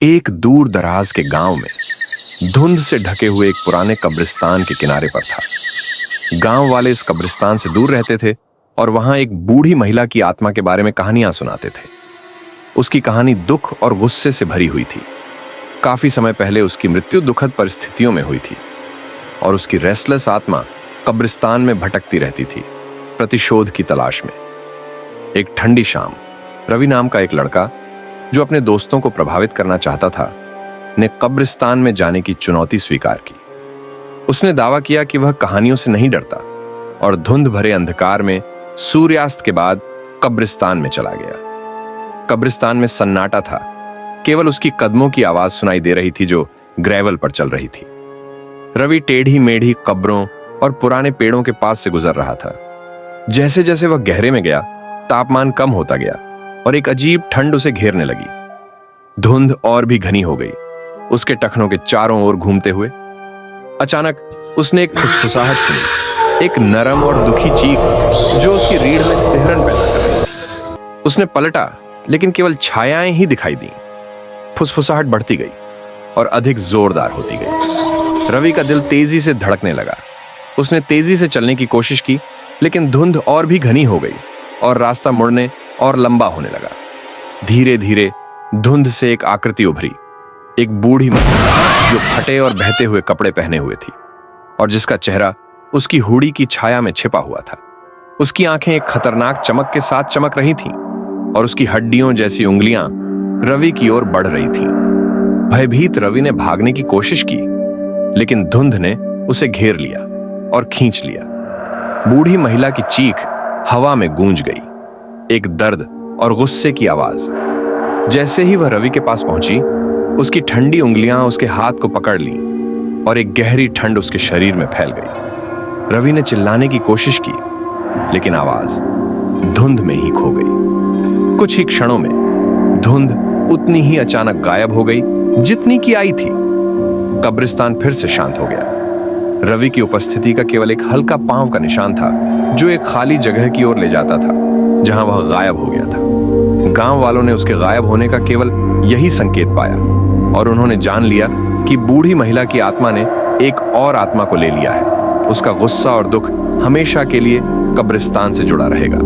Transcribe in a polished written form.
एक दूर दराज के गांव में धुंध से ढके हुए एक पुराने कब्रिस्तान के किनारे पर था। गांव वाले इस कब्रिस्तान से दूर रहते थे और वहां एक बूढ़ी महिला की आत्मा के बारे में कहानियां सुनाते थे। उसकी कहानी दुख और गुस्से से भरी हुई थी। काफी समय पहले उसकी मृत्यु दुखद परिस्थितियों में हुई थी और उसकी रेस्टलेस आत्मा कब्रिस्तान में भटकती रहती थी, प्रतिशोध की तलाश में। एक ठंडी शाम रवि नाम का एक लड़का, जो अपने दोस्तों को प्रभावित करना चाहता था, ने कब्रिस्तान में जाने की चुनौती स्वीकार की। उसने दावा किया कि वह कहानियों से नहीं डरता और धुंध भरे अंधकार में सूर्यास्त के बाद कब्रिस्तान में चला गया। कब्रिस्तान में सन्नाटा था, केवल उसकी कदमों की आवाज सुनाई दे रही थी जो ग्रेवल पर चल रही थी। रवि टेढ़ी मेढ़ी कब्रों और पुराने पेड़ों के पास से गुजर रहा था। जैसे जैसे वह गहरे में गया, तापमान कम होता गया और एक अजीब ठंड उसे घेरने लगी। धुंध और भी घनी हो गई, उसके टखनों के चारों ओर घूमते हुए। अचानक उसने एक फुसफुसाहट सुनी, एक नरम और दुखी चीख जो उसकी रीढ़ में सिहरन पैदा कर रही थी। उसने पलटा, लेकिन केवल छायाएं ही दिखाई दी। फुसफुसाहट बढ़ती गई और अधिक जोरदार होती गई। रवि का दिल तेजी से धड़कने लगा। उसने तेजी से चलने की कोशिश की, लेकिन धुंध और भी घनी हो गई और रास्ता मुड़ने और लंबा होने लगा। धीरे धीरे धुंध से एक आकृति उभरी, एक बूढ़ी महिला जो फटे और बहते हुए कपड़े पहने हुए थी और जिसका चेहरा उसकी हुडी की छाया में छिपा हुआ था। उसकी आंखें एक खतरनाक चमक के साथ चमक रही थीं और उसकी हड्डियों जैसी उंगलियां रवि की ओर बढ़ रही थीं। भयभीत रवि ने भागने की कोशिश की, लेकिन धुंध ने उसे घेर लिया और खींच लिया। बूढ़ी महिला की चीख हवा में गूंज गई, एक दर्द और गुस्से की आवाज। जैसे ही वह रवि के पास पहुंची, उसकी ठंडी उंगलियां उसके हाथ को पकड़ ली और एक गहरी ठंड उसके शरीर में फैल गई। रवि ने चिल्लाने की कोशिश की, लेकिन आवाज धुंध में ही खो गई। कुछ ही क्षणों में धुंध उतनी ही अचानक गायब हो गई जितनी की आई थी। कब्रिस्तान फिर से शांत हो गया। रवि की उपस्थिति का केवल एक हल्का पांव का निशान था, जो एक खाली जगह की ओर ले जाता था जहां वह गायब हो गया था। गांव वालों ने उसके गायब होने का केवल यही संकेत पाया और उन्होंने जान लिया कि बूढ़ी महिला की आत्मा ने एक और आत्मा को ले लिया है। उसका गुस्सा और दुख हमेशा के लिए कब्रिस्तान से जुड़ा रहेगा।